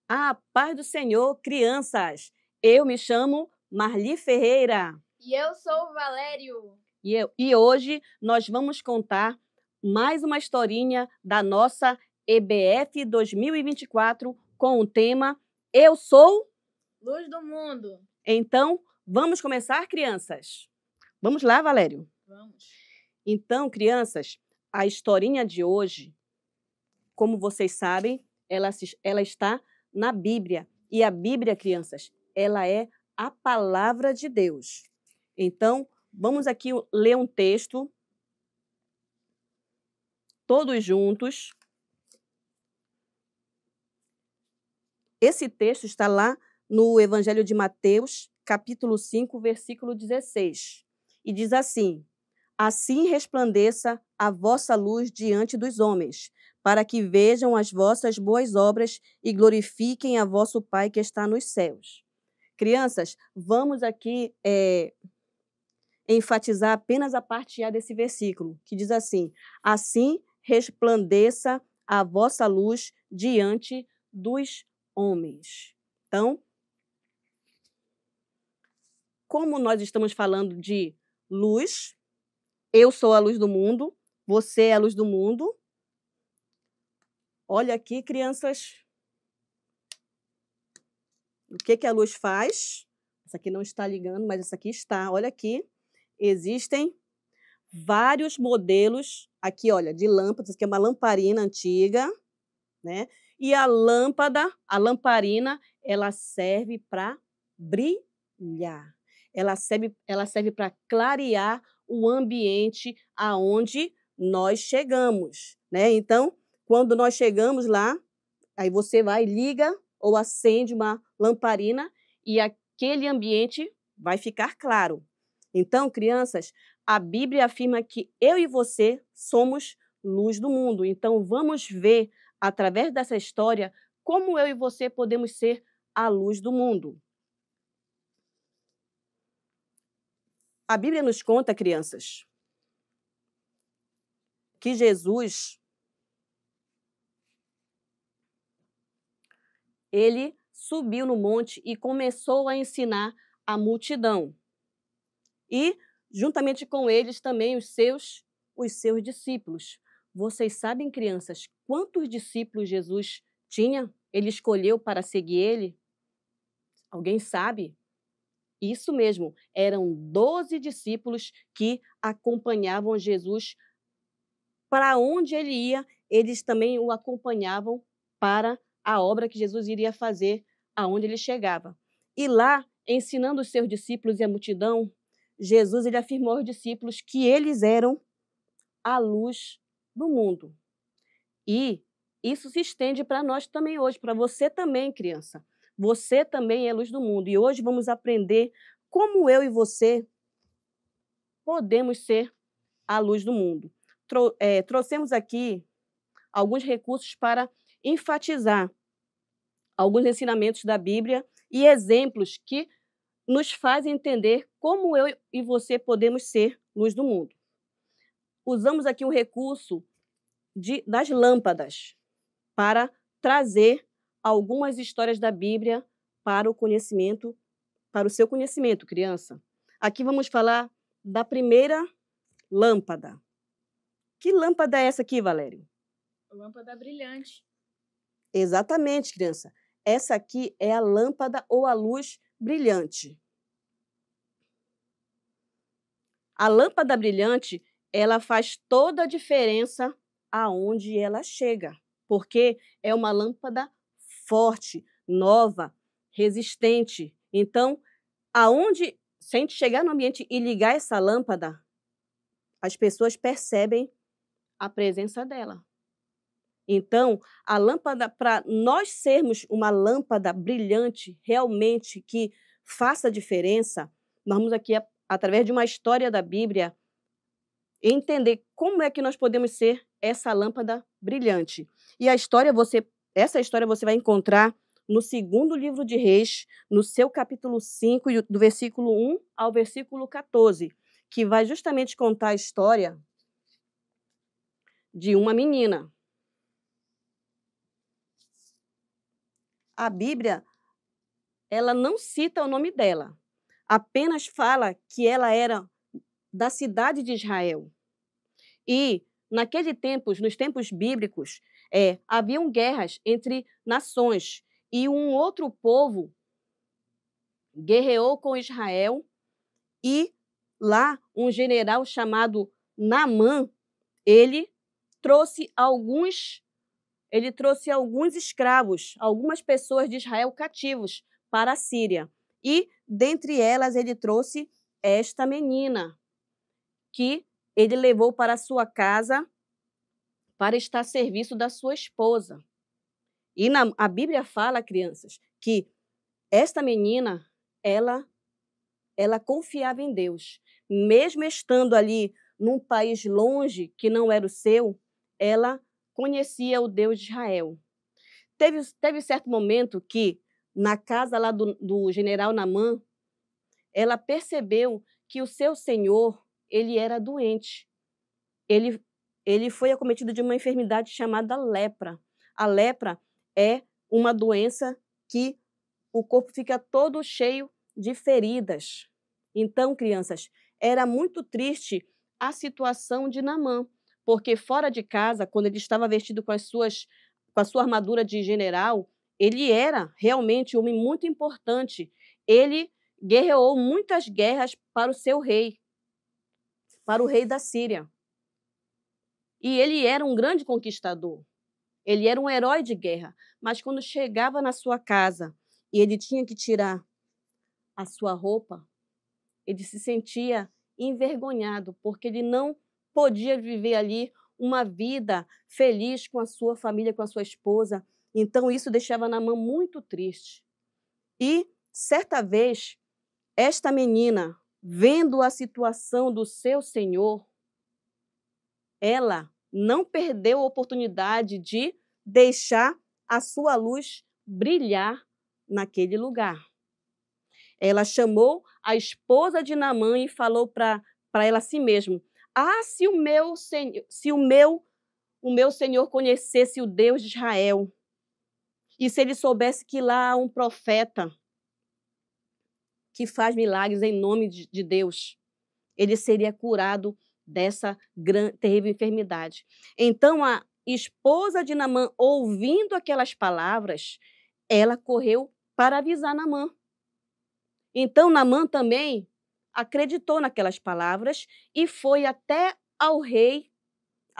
A paz do Senhor, crianças! Eu me chamo Marli Ferreira. E eu sou o Valério. E hoje nós vamos contar mais uma historinha da nossa EBF 2024 com o tema Eu Sou Luz do Mundo. Então, vamos começar, crianças? Vamos lá, Valério? Vamos. Então, crianças, a historinha de hoje, como vocês sabem, ela está na Bíblia. E a Bíblia, crianças, ela é a palavra de Deus. Então, vamos aqui ler um texto, todos juntos. Esse texto está lá no Evangelho de Mateus, capítulo 5, versículo 16. E diz assim: Assim resplandeça a vossa luz diante dos homens, para que vejam as vossas boas obras e glorifiquem a vosso Pai que está nos céus. Crianças, vamos aqui enfatizar apenas a parte A desse versículo, que diz assim: Assim resplandeça a vossa luz diante dos homens. Então, como nós estamos falando de luz, eu sou a luz do mundo, você é a luz do mundo. Olha aqui, crianças, o que a luz faz. Essa aqui não está ligando, mas essa aqui está. Olha aqui, existem vários modelos, aqui, olha, de lâmpadas. Isso aqui é uma lamparina antiga, né? E a lamparina, ela serve para brilhar. Ela serve para clarear o ambiente aonde nós chegamos, né? Então, quando nós chegamos lá, aí você vai, liga ou acende uma lamparina e aquele ambiente vai ficar claro. Então, crianças, a Bíblia afirma que eu e você somos luz do mundo. Então, vamos ver, através dessa história, como eu e você podemos ser a luz do mundo. A Bíblia nos conta, crianças, que Jesus, ele subiu no monte e começou a ensinar a multidão. E, juntamente com eles, também os seus discípulos. Vocês sabem, crianças, quantos discípulos Jesus tinha? Ele escolheu para seguir ele? Alguém sabe? Isso mesmo, eram 12 discípulos que acompanhavam Jesus. Para onde ele ia, eles também o acompanhavam para a obra que Jesus iria fazer aonde ele chegava. E lá, ensinando os seus discípulos e a multidão, Jesus ele afirmou aos discípulos que eles eram a luz do mundo. E isso se estende para nós também hoje, para você também, criança. Você também é luz do mundo. E hoje vamos aprender como eu e você podemos ser a luz do mundo. Trouxemos aqui alguns recursos para enfatizar alguns ensinamentos da Bíblia e exemplos que nos fazem entender como eu e você podemos ser luz do mundo. Usamos aqui um recurso das lâmpadas para trazer algumas histórias da Bíblia para o conhecimento, para o seu conhecimento, criança. Aqui vamos falar da primeira lâmpada. Que lâmpada é essa aqui, Valério? Lâmpada brilhante. Exatamente, criança. Essa aqui é a lâmpada ou a luz brilhante. A lâmpada brilhante, ela faz toda a diferença aonde ela chega, porque é uma lâmpada forte, nova, resistente. Então, se a gente chegar no ambiente e ligar essa lâmpada, as pessoas percebem a presença dela. Então, a lâmpada, para nós sermos uma lâmpada brilhante, realmente que faça diferença, nós vamos aqui, através de uma história da Bíblia, entender como é que nós podemos ser essa lâmpada brilhante. E essa história você vai encontrar no segundo livro de Reis, no seu capítulo 5, do versículo 1 ao versículo 14, que vai justamente contar a história de uma menina. a Bíblia, ela não cita o nome dela, apenas fala que ela era da cidade de Israel. E, nos tempos bíblicos, haviam guerras entre nações, e um outro povo guerreou com Israel, e lá um general chamado Naamã, ele trouxe alguns escravos, algumas pessoas de Israel cativos para a Síria. E, dentre elas, ele trouxe esta menina, que ele levou para a sua casa para estar a serviço da sua esposa. E a Bíblia fala, crianças, que esta menina, ela confiava em Deus. Mesmo estando ali num país longe, que não era o seu, ela conhecia o Deus de Israel. Teve certo momento que, na casa lá do general Naamã, ela percebeu que o seu senhor, ele era doente. Ele foi acometido de uma enfermidade chamada lepra. A lepra é uma doença que o corpo fica todo cheio de feridas. Então, crianças, era muito triste a situação de Naamã, porque fora de casa, quando ele estava vestido com a sua armadura de general, ele era realmente um homem muito importante. Ele guerreou muitas guerras para o seu rei, para o rei da Síria. E ele era um grande conquistador. Ele era um herói de guerra. Mas quando chegava na sua casa e ele tinha que tirar a sua roupa, ele se sentia envergonhado, porque ele não podia viver ali uma vida feliz com a sua família, com a sua esposa. Então, isso deixava Naamã muito triste. E, certa vez, esta menina, vendo a situação do seu senhor, ela não perdeu a oportunidade de deixar a sua luz brilhar naquele lugar. Ela chamou a esposa de Naamã e falou para ela assim mesmo: se o meu senhor conhecesse o Deus de Israel, e se ele soubesse que lá há um profeta que faz milagres em nome de Deus, ele seria curado dessa terrível enfermidade. Então, a esposa de Naamã, ouvindo aquelas palavras, ela correu para avisar Naamã. Então, Naamã também acreditou naquelas palavras e foi até ao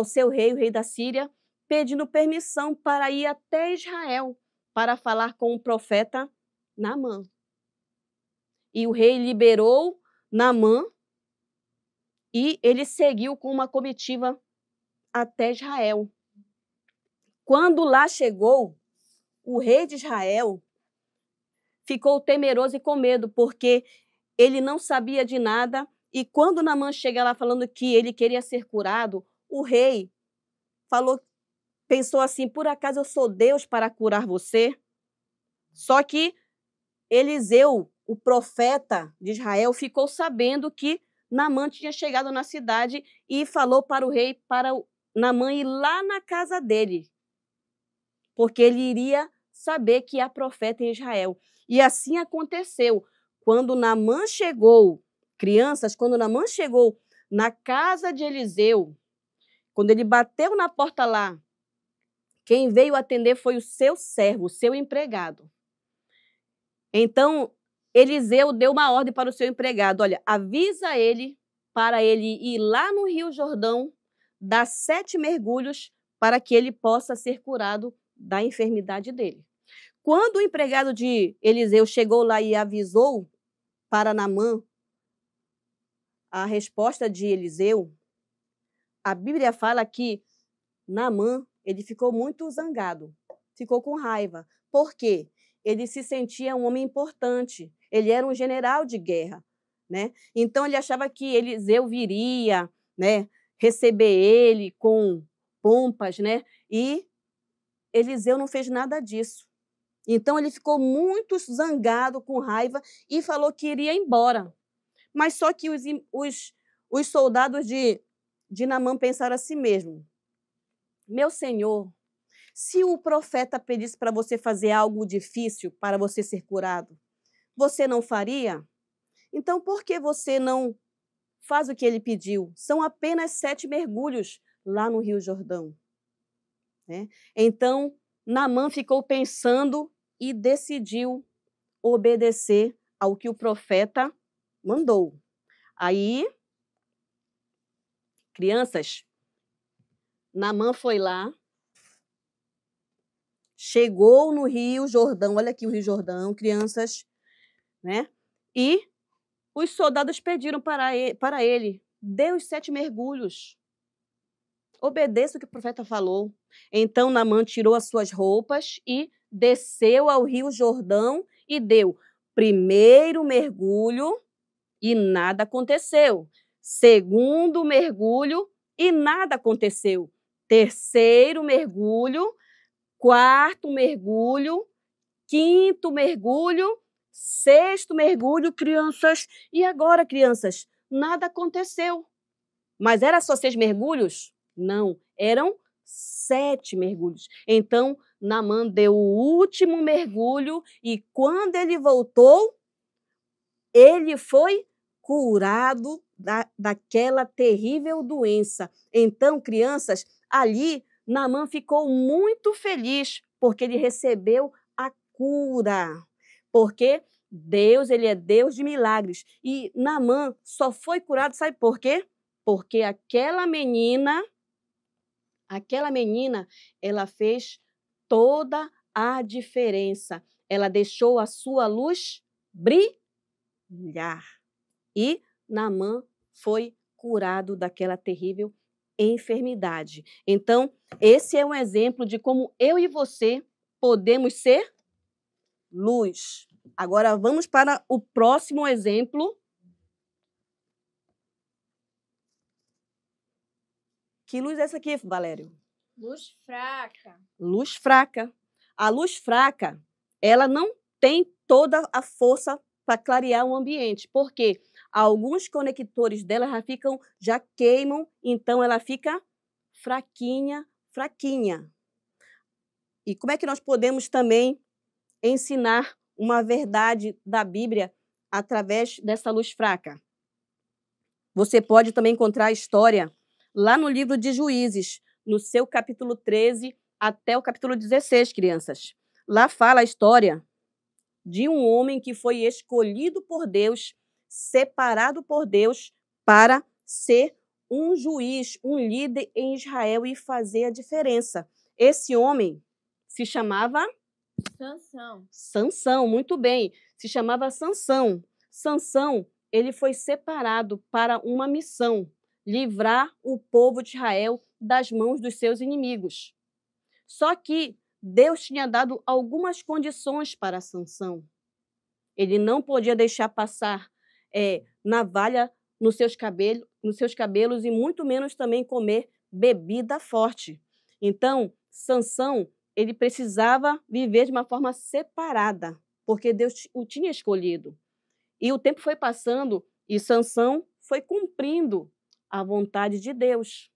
seu rei, o rei da Síria, pedindo permissão para ir até Israel para falar com o profeta Naamã. E o rei liberou Naamã e ele seguiu com uma comitiva até Israel. Quando lá chegou, o rei de Israel ficou temeroso e com medo, porque ele não sabia de nada. E quando Naamã chega lá falando que ele queria ser curado, o rei pensou assim: por acaso eu sou Deus para curar você? Só que Eliseu, o profeta de Israel, ficou sabendo que Naamã tinha chegado na cidade e falou para o rei, para Naamã ir lá na casa dele, porque ele iria saber que há profeta em Israel. E assim aconteceu. Quando Naamã chegou, crianças, quando Naamã chegou na casa de Eliseu, quando ele bateu na porta lá, quem veio atender foi o seu servo, o seu empregado. Então, Eliseu deu uma ordem para o seu empregado: olha, avisa ele para ele ir lá no Rio Jordão, dar 7 mergulhos para que ele possa ser curado da enfermidade dele. Quando o empregado de Eliseu chegou lá e avisou para Naamã a resposta de Eliseu, a Bíblia fala que Naamã, ele ficou muito zangado, ficou com raiva. Por quê? Ele se sentia um homem importante, ele era um general de guerra, né? Então ele achava que Eliseu viria, né, receber ele com pompas, né? E Eliseu não fez nada disso. Então ele ficou muito zangado, com raiva, e falou que iria embora. Mas só que os soldados de Naamã pensaram assim mesmo: meu senhor, Se o profeta pedisse para você fazer algo difícil para você ser curado, você não faria? Então, por que você não faz o que ele pediu? São apenas 7 mergulhos lá no Rio Jordão, né? Então, Naamã ficou pensando e decidiu obedecer ao que o profeta mandou. Aí, crianças, Naamã foi lá, chegou no Rio Jordão, olha aqui o Rio Jordão, crianças, né? E os soldados pediram para ele, dê os 7 mergulhos, obedeça o que o profeta falou. Então Naamã tirou as suas roupas e desceu ao Rio Jordão e deu primeiro mergulho e nada aconteceu. Segundo mergulho e nada aconteceu. Terceiro mergulho, quarto mergulho, quinto mergulho, sexto mergulho, crianças. E agora, crianças, nada aconteceu. Mas era só 6 mergulhos? Não, eram 7 mergulhos. Então, Naamã deu o último mergulho e quando ele voltou, ele foi curado daquela terrível doença. Então, crianças, ali Naamã ficou muito feliz porque ele recebeu a cura. Porque Deus, ele é Deus de milagres. E Naamã só foi curado, sabe por quê? Porque aquela menina, ela fez toda a diferença. Ela deixou a sua luz brilhar. E Naamã foi curado daquela terrível enfermidade. Então, esse é um exemplo de como eu e você podemos ser luz. Agora, vamos para o próximo exemplo. Que luz é essa aqui, Valério? Luz fraca. Luz fraca. A luz fraca, ela não tem toda a força para clarear o ambiente. Por quê? Alguns conectores dela já queimam, então ela fica fraquinha. E como é que nós podemos também ensinar uma verdade da Bíblia através dessa luz fraca? Você pode também encontrar a história lá no livro de Juízes, no seu capítulo 13 até o capítulo 16, crianças. Lá fala a história de um homem que foi escolhido por Deus, separado por Deus para ser um juiz, um líder em Israel e fazer a diferença. Esse homem se chamava Sansão, muito bem. Se chamava Sansão. Sansão, ele foi separado para uma missão, livrar o povo de Israel das mãos dos seus inimigos. Só que Deus tinha dado algumas condições para Sansão. Ele não podia deixar passar navalha nos seus cabelos e muito menos também comer bebida forte. Então, Sansão, ele precisava viver de uma forma separada, porque Deus o tinha escolhido. E o tempo foi passando e Sansão foi cumprindo a vontade de Deus.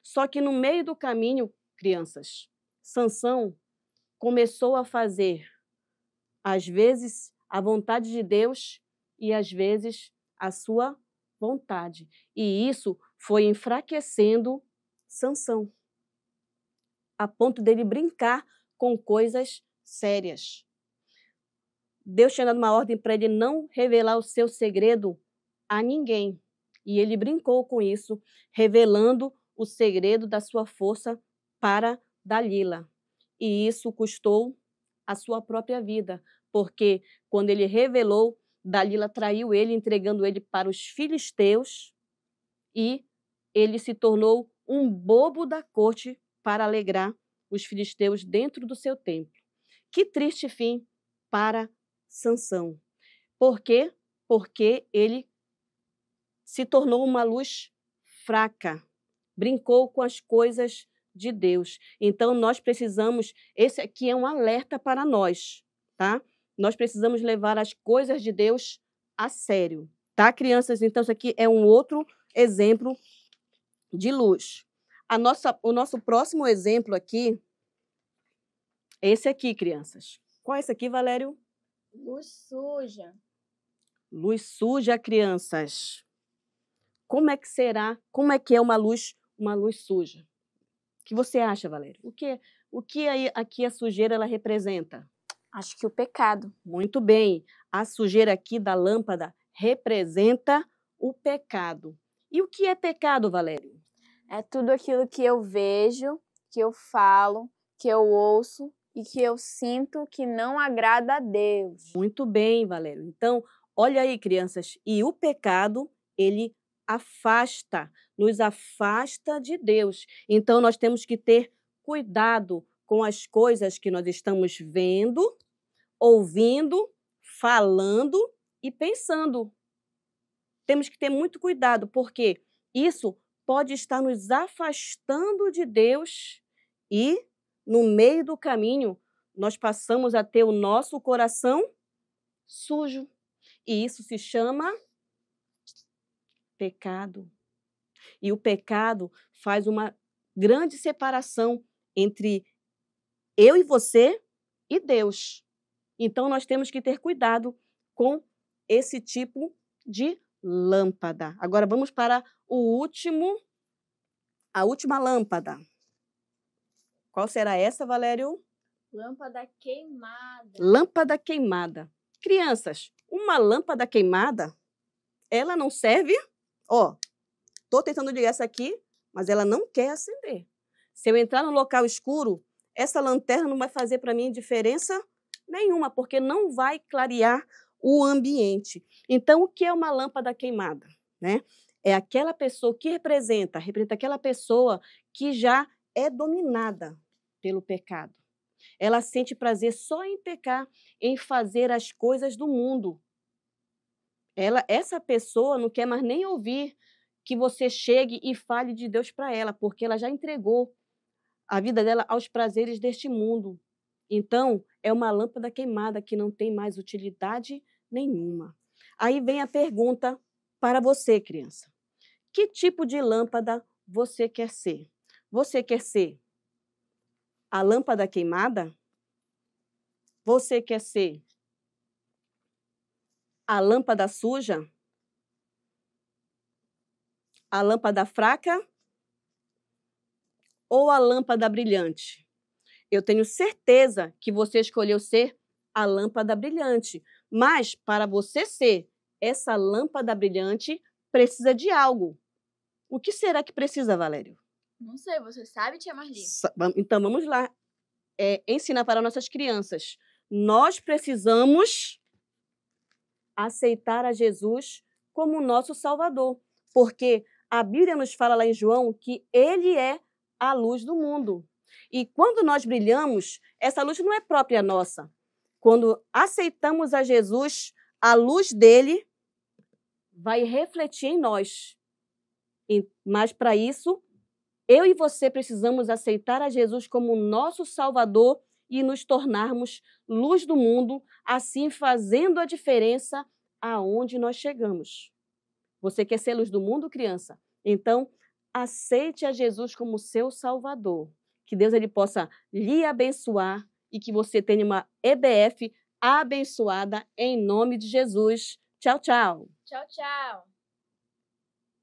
Só que no meio do caminho, crianças, Sansão começou a fazer, às vezes, a vontade de Deus e, às vezes, a sua vontade. E isso foi enfraquecendo Sansão, a ponto dele brincar com coisas sérias. Deus tinha dado uma ordem para ele não revelar o seu segredo a ninguém. E ele brincou com isso, revelando o segredo da sua força para Dalila. E isso custou a sua própria vida, porque quando ele revelou, Dalila traiu ele, entregando ele para os filisteus, e ele se tornou um bobo da corte para alegrar os filisteus dentro do seu templo. Que triste fim para Sansão. Por quê? Porque ele se tornou uma luz fraca, brincou com as coisas de Deus. Então, nós precisamos, esse aqui é um alerta para nós, tá? Nós precisamos levar as coisas de Deus a sério, tá, crianças? Então, isso aqui é um outro exemplo de luz. O nosso próximo exemplo aqui Esse aqui, crianças. Qual é esse aqui, Valério? Luz suja. Luz suja, crianças. Como é que será? Como é que é uma luz suja? O que você acha, Valério? O que aí, aqui a sujeira ela representa? Acho que o pecado. Muito bem. A sujeira aqui da lâmpada representa o pecado. E o que é pecado, Valério? É tudo aquilo que eu vejo, que eu falo, que eu ouço e que eu sinto que não agrada a Deus. Muito bem, Valério. Então, olha aí, crianças. E o pecado, ele afasta, nos afasta de Deus. Então, nós temos que ter cuidado com as coisas que nós estamos vendo, ouvindo, falando e pensando. Temos que ter muito cuidado, porque isso pode estar nos afastando de Deus e, no meio do caminho, nós passamos a ter o nosso coração sujo. E isso se chama pecado. E o pecado faz uma grande separação entre eu e você e Deus. Então, nós temos que ter cuidado com esse tipo de lâmpada. Agora, vamos para a última lâmpada. Qual será essa, Valério? Lâmpada queimada. Lâmpada queimada. Crianças, uma lâmpada queimada, ela não serve... Ó, estou tentando ligar essa aqui, mas ela não quer acender. Se eu entrar no local escuro, essa lanterna não vai fazer para mim diferença nenhuma, porque não vai clarear o ambiente. Então, o que é uma lâmpada queimada? Né? É aquela pessoa que representa aquela pessoa que já é dominada pelo pecado. Ela sente prazer só em pecar, em fazer as coisas do mundo. Essa pessoa não quer mais nem ouvir que você chegue e fale de Deus para ela, porque ela já entregou a vida dela aos prazeres deste mundo. Então, é uma lâmpada queimada que não tem mais utilidade nenhuma. Aí vem a pergunta para você, criança. Que tipo de lâmpada você quer ser? Você quer ser a lâmpada queimada? Você quer ser a lâmpada suja? A lâmpada fraca? Ou a lâmpada brilhante? Eu tenho certeza que você escolheu ser a lâmpada brilhante. Mas, para você ser essa lâmpada brilhante, precisa de algo. O que será que precisa, Valério? Não sei, você sabe, tia Marli? Então, vamos lá ensinar para nossas crianças. Nós precisamos aceitar a Jesus como nosso Salvador, porque a Bíblia nos fala lá em João que Ele é a luz do mundo. E quando nós brilhamos, essa luz não é própria nossa. Quando aceitamos a Jesus, a luz dele vai refletir em nós. Mas para isso, eu e você precisamos aceitar a Jesus como nosso Salvador e nos tornarmos luz do mundo, assim fazendo a diferença aonde nós chegamos. Você quer ser luz do mundo, criança? Então, aceite a Jesus como seu Salvador. Que Deus ele possa lhe abençoar e que você tenha uma EBF abençoada em nome de Jesus. Tchau, tchau. Tchau, tchau.